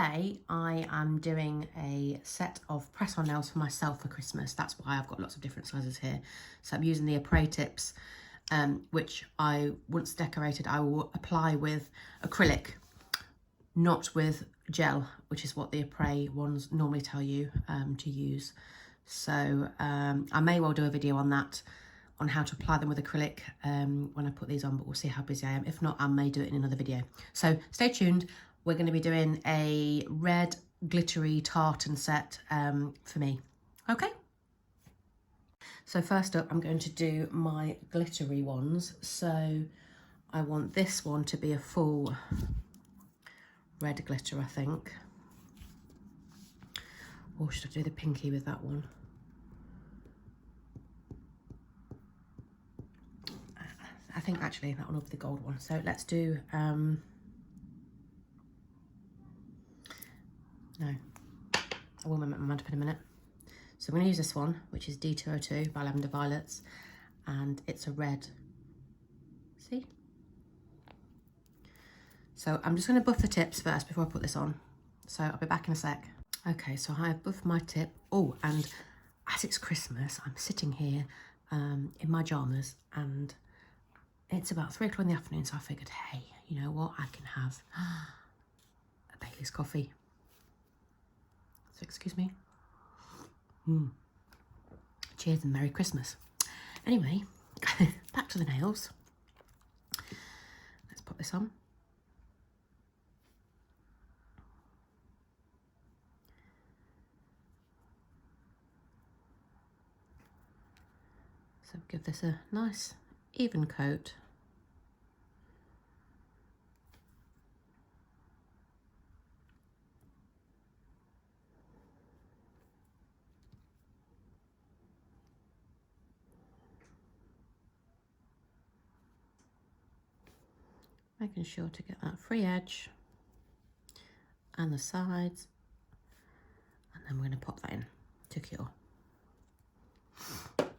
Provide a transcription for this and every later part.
today I am doing a set of press-on nails for myself for Christmas. That's why I've got lots of different sizes here. So I'm using the Apres tips, which I, once decorated, I will apply with acrylic, not with gel, which is what the Apres ones normally tell you to use. So I may well do a video on that, on how to apply them with acrylic when I put these on, but we'll see how busy I am. If not, I may do it in another video. So stay tuned. We're going to be doing a red glittery tartan set for me. Okay. So first up, I'm going to do my glittery ones. So I want this one to be a full red glitter, I think. Or should I do the pinky with that one? I think actually that one will be the gold one. So let's do, no, I will make my mind up in a minute. So I'm going to use this one, which is D202 by Lavender Violets, and it's a red. See? So I'm just going to buff the tips first before I put this on. So I'll be back in a sec. Okay, so I have buffed my tip. Oh, and as it's Christmas, I'm sitting here in my pyjamas, and it's about 3 o'clock in the afternoon, so I figured, hey, you know what? I can have a Bailey's coffee. So excuse me. Cheers and Merry Christmas. Anyway, back to the nails. Let's put this on. So give this a nice even coat. Making sure to get that free edge and the sides, and then we're going to pop that in to cure. Then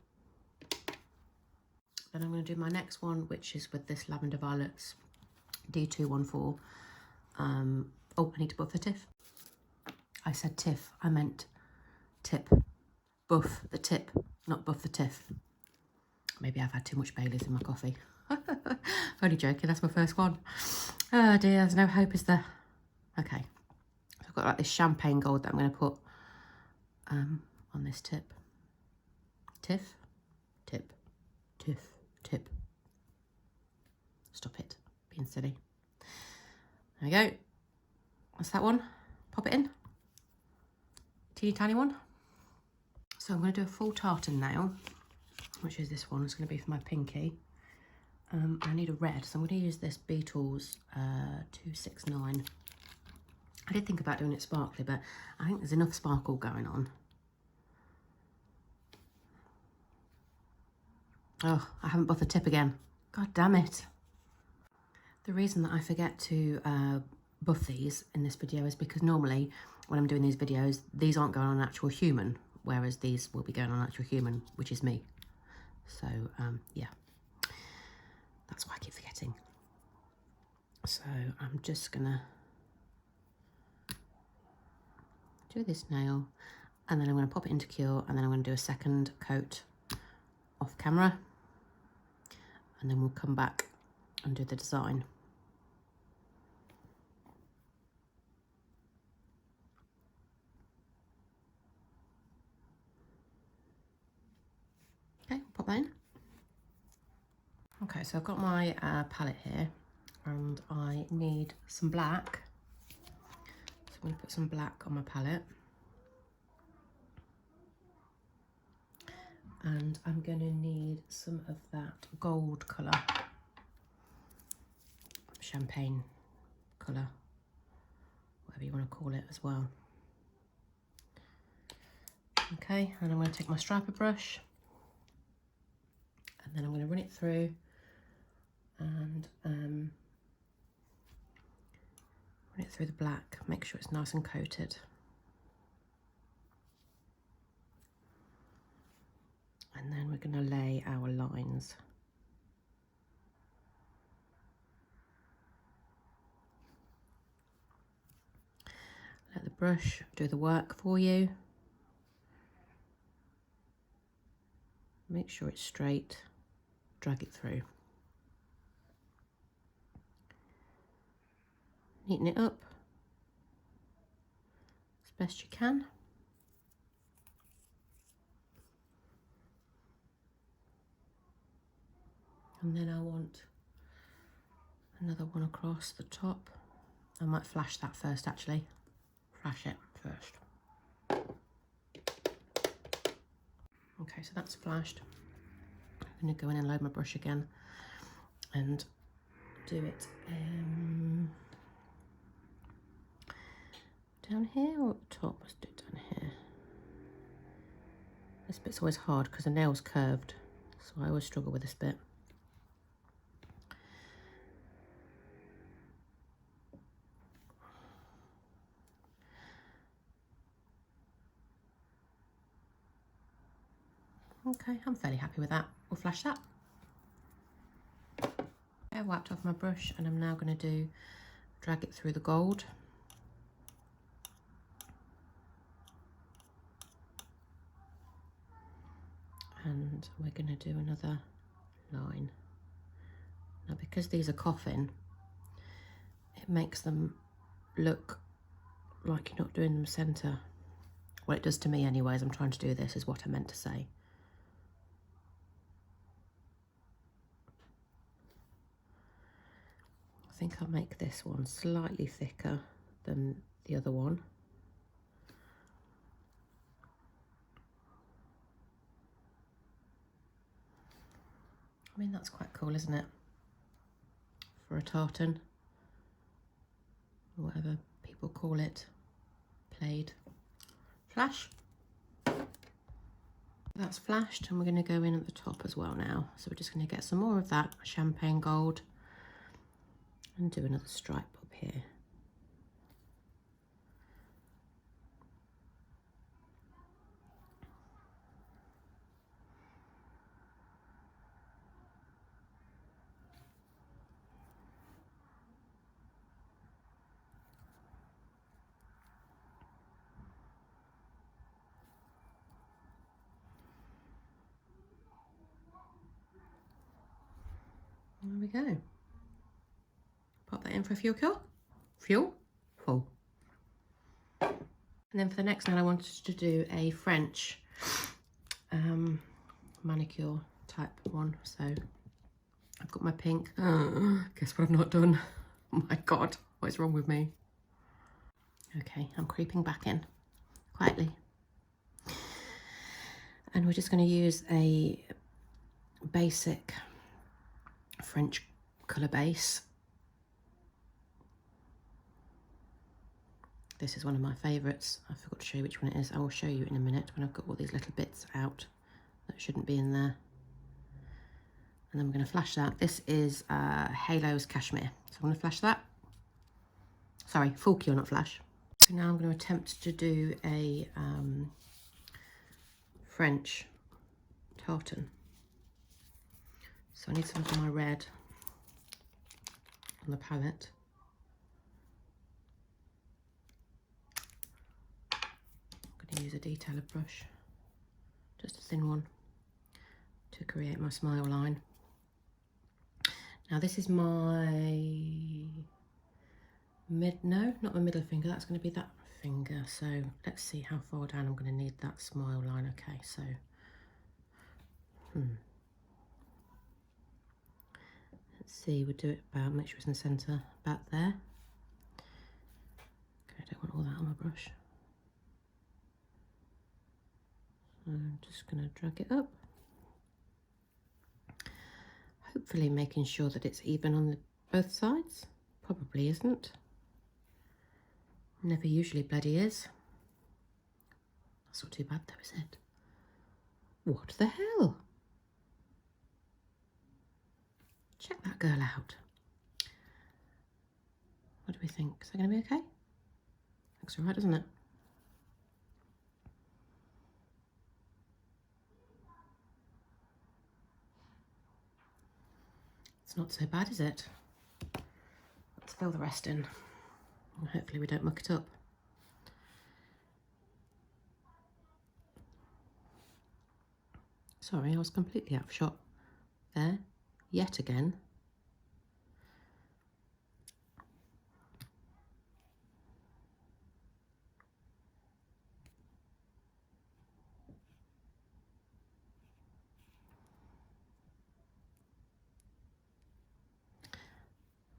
I'm going to do my next one, which is with this Lavender Violets D214. Oh, I need to buff the tiff. I said tiff, I meant tip. Buff the tip, not buff the tiff. Maybe I've had too much Baileys in my coffee. Only joking, that's my first one. Oh dear, there's no hope, is there? Okay, so I've got like this champagne gold that I'm going to put on this tip. Tiff, tip, tiff, tip. Stop it, being silly. There we go. What's that one? Pop it in. Teeny tiny one. So I'm going to do a full tartan nail, which is this one. It's going to be for my pinky. I need a red, so I'm going to use this Beetles 269. I did think about doing it sparkly, but I think there's enough sparkle going on. Oh, I haven't buffed the tip again. God damn it. The reason that I forget to buff these in this video is because normally when I'm doing these videos, these aren't going on an actual human, whereas these will be going on an actual human, which is me. So, yeah. That's why I keep forgetting. So I'm just gonna do this nail, and then I'm gonna pop it into cure, and then I'm gonna do a second coat off camera, and then we'll come back and do the design. Okay, pop that in. Okay, so I've got my palette here, and I need some black. So I'm going to put some black on my palette. And I'm going to need some of that gold colour. Champagne colour, whatever you want to call it as well. Okay, and I'm going to take my striper brush, and then I'm going to run it through and run it through the black, make sure it's nice and coated. And then we're going to lay our lines. brush do the work for you. Make sure it's straight, drag it through. Neaten it up as best you can. And then I want another one across the top. I might flash that first actually. Flash it first. Okay, so that's flashed. I'm going to go in and load my brush again and do it down here or at the top. Let's do it down here. This bit's always hard because the nail's curved, so I always struggle with this bit. Okay, I'm fairly happy with that. We'll flash that. I wiped off my brush and I'm now going to drag it through the gold. And we're going to do another line. Now because these are coffin, it makes them look like you're not doing them centre. Well, it does to me anyways. I'm trying to do this is what I meant to say. I think I'll make this one slightly thicker than the other one. I mean, that's quite cool, isn't it? For a tartan, or whatever people call it. Plaid. Flash. That's flashed and we're going to go in at the top as well now. So we're just going to get some more of that champagne gold and do another stripe up here. There we go. Pop that in for a fuel cure. Fuel? Full. And then for the next one I wanted to do a French manicure type one. So I've got my pink. Guess what I've not done? Oh my God, what is wrong with me? Okay, I'm creeping back in quietly. And we're just going to use a basic French colour base. This is one of my favourites. I forgot to show you which one it is. I will show you in a minute when I've got all these little bits out that shouldn't be in there. And then we're going to flash that. This is Halo's Cashmere. So I'm going to flash that. Sorry, full cure, not flash. So now I'm going to attempt to do a French tartan. So I need some of my red on the palette. I'm going to use a detailer brush, just a thin one, to create my smile line. Now this is my not my middle finger, that's going to be that finger. So let's see how far down I'm going to need that smile line. Okay, so let's see, we'll do it about, make sure it's in the centre, about there. Okay, I don't want all that on my brush. So I'm just going to drag it up. Hopefully making sure that it's even on both sides. Probably isn't. Never usually bloody is. That's not too bad though, is it? What the hell? Check that girl out. What do we think? Is that going to be okay? Looks alright, doesn't it? It's not so bad, is it? Let's fill the rest in. And hopefully we don't muck it up. Sorry, I was completely out of shot there, yet again.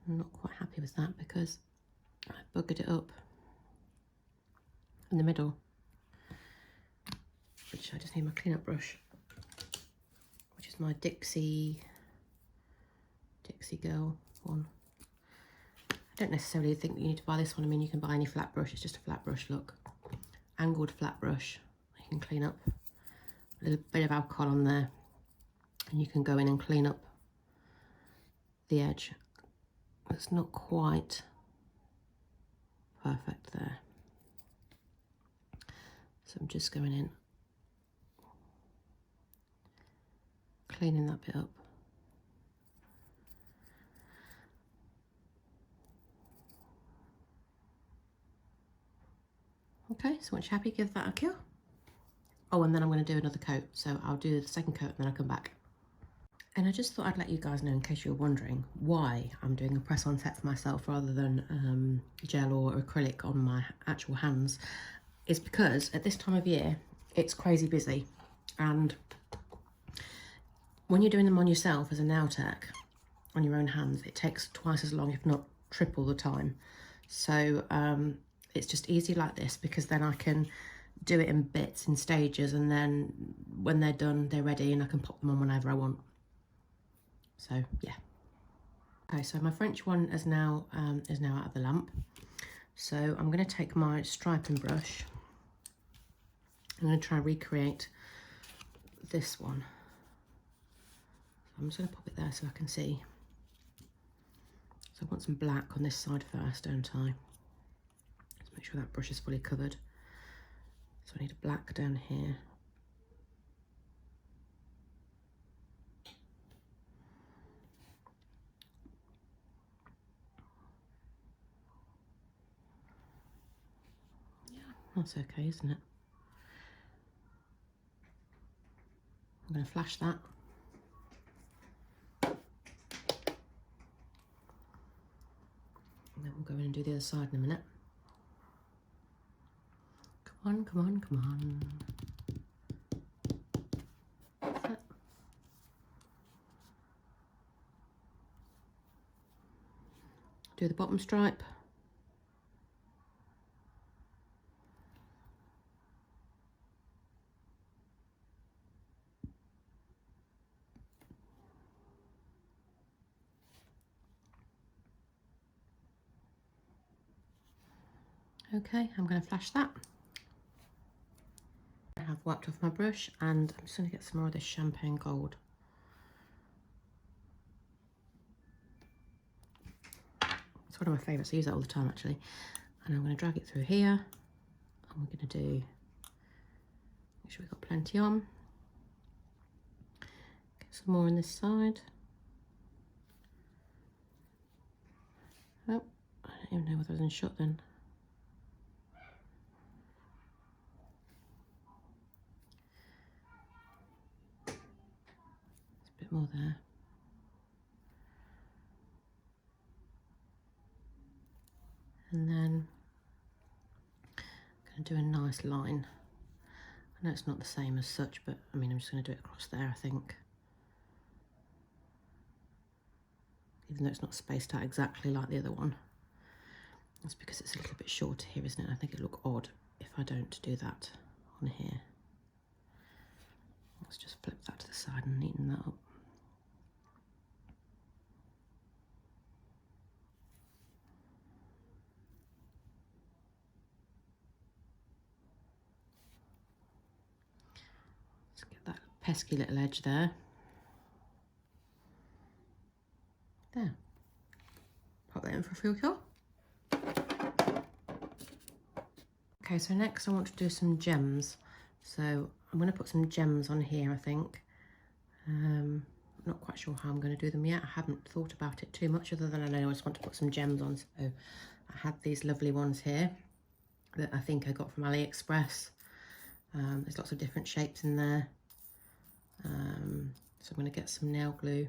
I'm not quite happy with that because I buggered it up in the middle, which I just need my clean-up brush, which is my Dixie Girl one. I don't necessarily think you need to buy this one. I mean, you can buy any flat brush. It's just a flat brush, look. Angled flat brush. You can clean up. A little bit of alcohol on there. And you can go in and clean up the edge. It's not quite perfect there. So I'm just going in, cleaning that bit up. Okay, so once you're happy, give that a cure. Oh, and then I'm going to do another coat. So I'll do the second coat and then I'll come back. And I just thought I'd let you guys know, in case you were wondering, why I'm doing a press-on set for myself rather than gel or acrylic on my actual hands. Is because at this time of year, it's crazy busy. And when you're doing them on yourself as a nail tech, on your own hands, it takes twice as long, if not triple the time. So it's just easy like this, because then I can do it in bits, in stages, and then when they're done, they're ready and I can pop them on whenever I want. So yeah. Okay, so my French one is now out of the lamp. So I'm going to take my striping brush. I'm going to try and recreate this one. So I'm just going to pop it there so I can see. So I want some black on this side first, don't I? Let's make sure that brush is fully covered. So I need a black down here. Yeah, that's okay, isn't it? I'm going to flash that. And then we'll go in and do the other side in a minute. Come on, come on, come on. That's it. Do the bottom stripe. Okay, I'm going to flash that. I have wiped off my brush and I'm just going to get some more of this champagne gold. It's one of my favourites, I use that all the time actually. And I'm going to drag it through here. And we're going to do, make sure we've got plenty on. Get some more on this side. Oh, I don't even know whether I was in shot then. More there. And then I'm going to do a nice line. I know it's not the same as such, but I mean, I'm just going to do it across there, I think. Even though it's not spaced out exactly like the other one. That's because it's a little bit shorter here, isn't it? I think it'll look odd if I don't do that on here. Let's just flip that to the side and neaten that up. That pesky little edge there. There. Pop that in for a fuel cure. Okay, so next I want to do some gems. So I'm going to put some gems on here, I think. Not quite sure how I'm going to do them yet. I haven't thought about it too much, other than I know I just want to put some gems on. So I had these lovely ones here that I think I got from AliExpress. There's lots of different shapes in there. So I'm going to get some nail glue.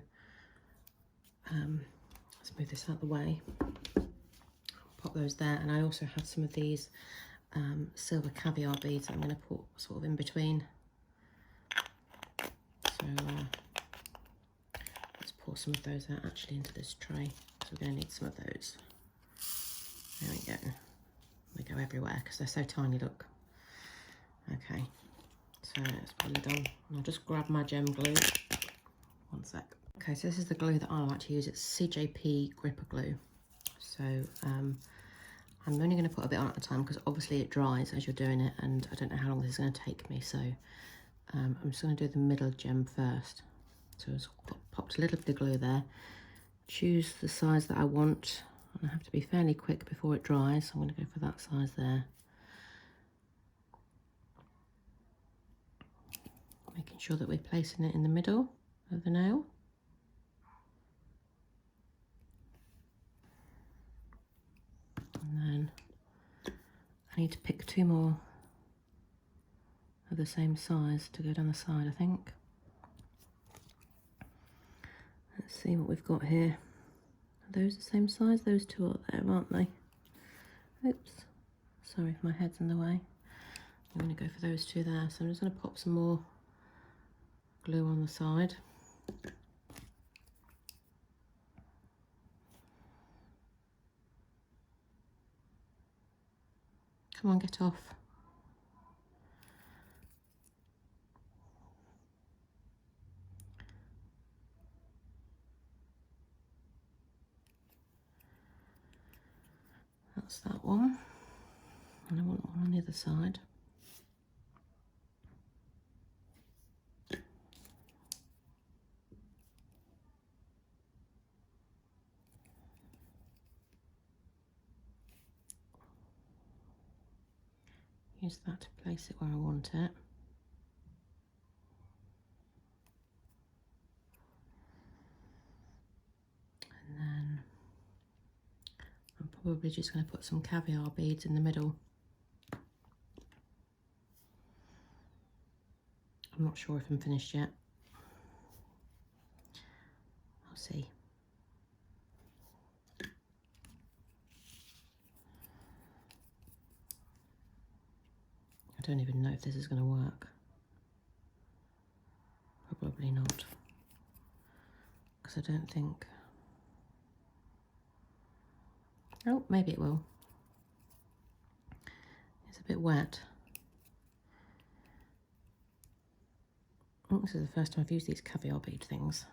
Let's move this out of the way. Pop those there, and I also have some of these silver caviar beads that I'm going to put sort of in between. So let's pour some of those out actually into this tray. So we're going to need some of those. There we go. They go everywhere because they're so tiny, look. Okay, so let's put the lid on. And I'll just grab my gem glue. One sec. Okay, so this is the glue that I like to use. It's Cjp Gripper Glue. So I'm only going to put a bit on at a time because obviously it dries as you're doing it, and I don't know how long this is going to take me. So I'm just going to do the middle gem first. So I've popped a little bit of glue there. Choose the size that I want. And I have to be fairly quick before it dries. So I'm going to go for that size there. Making sure that we're placing it in the middle of the nail. And then I need to pick 2 more of the same size to go down the side, I think. Let's see what we've got here. Are those the same size? Those 2 are there, aren't they? Oops. Sorry if my head's in the way. I'm going to go for those 2 there. So I'm just going to pop some more glue on the side. Come on, get off. That's that one. And I want one on the other side. Use that to place it where I want it. And then I'm probably just going to put some caviar beads in the middle. I'm not sure if I'm finished yet. I'll see. I don't even know if this is going to work. Probably not. Because I don't think... Oh, maybe it will. It's a bit wet. Oh, this is the first time I've used these caviar bead things.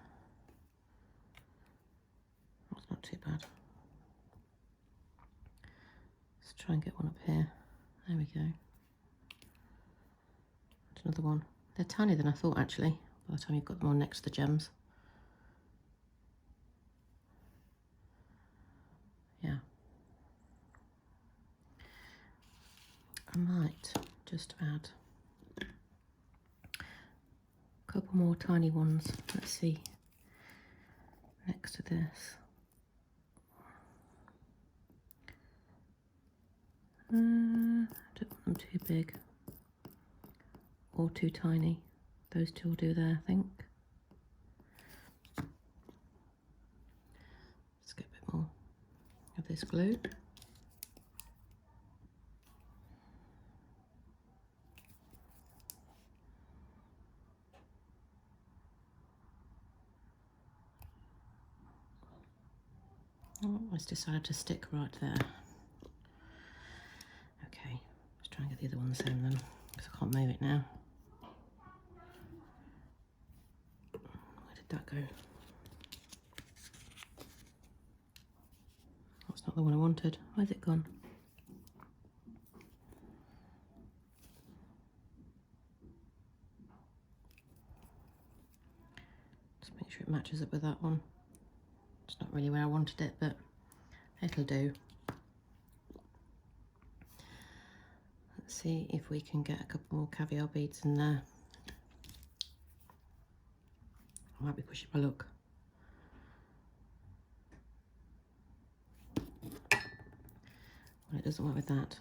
That's not too bad. Let's try and get one up here. There we go. That's another one. They're tinier than I thought, actually, by the time you've got them on next to the gems. Yeah. I might just add a couple more tiny ones. Let's see. Next to this. I don't want them too big or too tiny. Those 2 will do there, I think. Let's get a bit more of this glue. Oh, it's decided to stick right there. Okay, let's try and get the other one the same then, because I can't move it now. Where did that go? That's not the one I wanted. Where's it gone? Just make sure it matches up with that one. It's not really where I wanted it, but it'll do. Let's see if we can get a couple more caviar beads in there. I might be pushing my luck. Well, it doesn't work with that.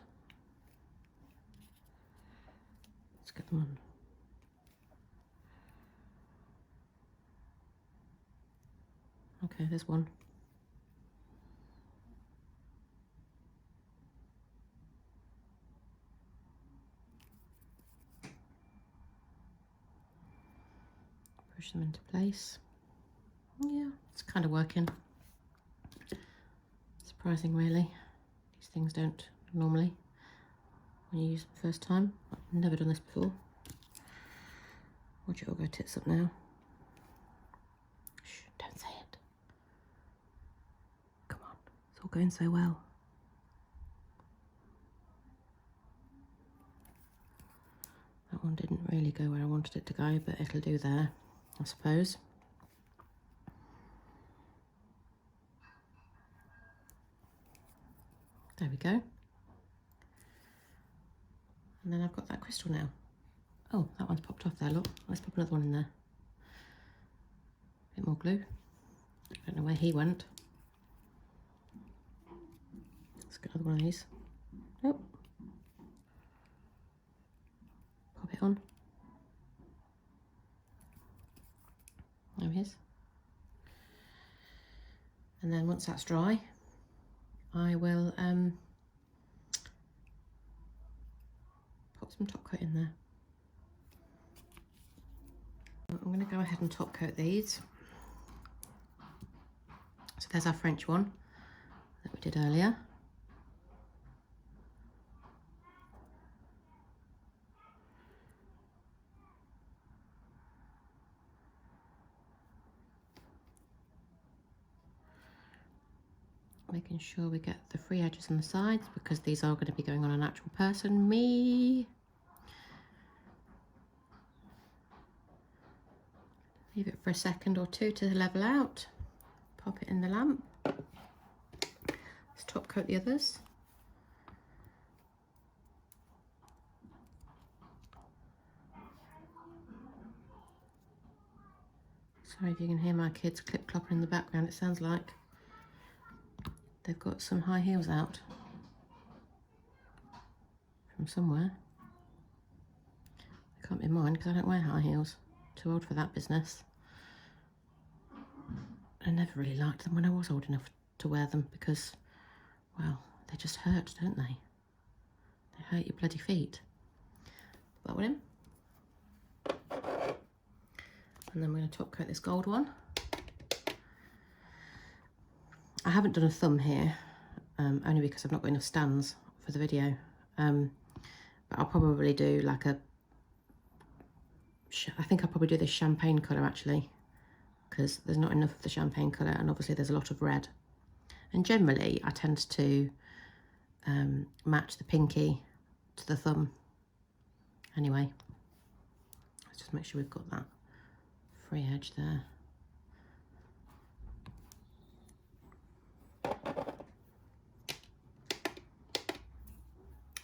Let's get them on. Okay, there's one. Push them into place. Yeah, it's kind of working. Surprising, really. These things don't normally when you use them first time. I've never done this before. Watch it all go tits up now. Shh, don't say it. Come on, it's all going so well. That one didn't really go where I wanted it to go, but it'll do there, I suppose. There we go. And then I've got that crystal now. Oh, that one's popped off there, look. Let's pop another one in there. A bit more glue. I don't know where he went. Let's get another one of these. Oh. Pop it on. There he is. And then once that's dry, I will pop some top coat in there. I'm going to go ahead and top coat these. So there's our French one that we did earlier. Making sure we get the free edges on the sides because these are going to be going on an actual person, me. Leave it for a second or two to level out. Pop it in the lamp. Let's top coat the others. Sorry if you can hear my kids clip-clopping in the background. It sounds like they've got some high heels out from somewhere. They can't be mine because I don't wear high heels. Too old for that business. I never really liked them when I was old enough to wear them because, well, they just hurt, don't they? They hurt your bloody feet. Put that one in. And then we're going to top coat this gold one. I haven't done a thumb here, only because I've not got enough stands for the video. But I'll probably do like a, I think I'll probably do this champagne colour actually, because there's not enough of the champagne colour and obviously there's a lot of red. And generally I tend to match the pinky to the thumb. Anyway, let's just make sure we've got that free edge there.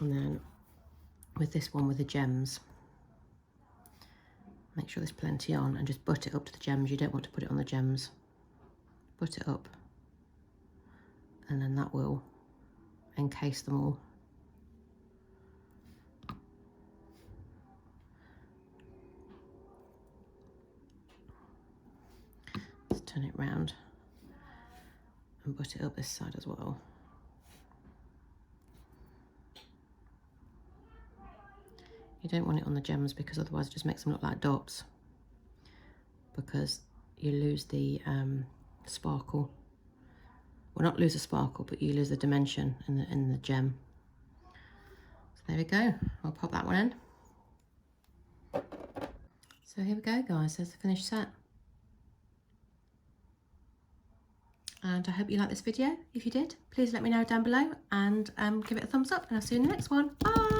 And then with this one with the gems, make sure there's plenty on and just butt it up to the gems. You don't want to put it on the gems. Butt it up and then that will encase them all. Let's turn it round and butt it up this side as well. You don't want it on the gems because otherwise it just makes them look like dots, because you lose the sparkle. Well, not lose the sparkle, but you lose the dimension in the gem. So there we go. I'll pop that one in. So here we go, guys. There's the finished set. And I hope you liked this video. If you did, please let me know down below and give it a thumbs up, and I'll see you in the next one. Bye!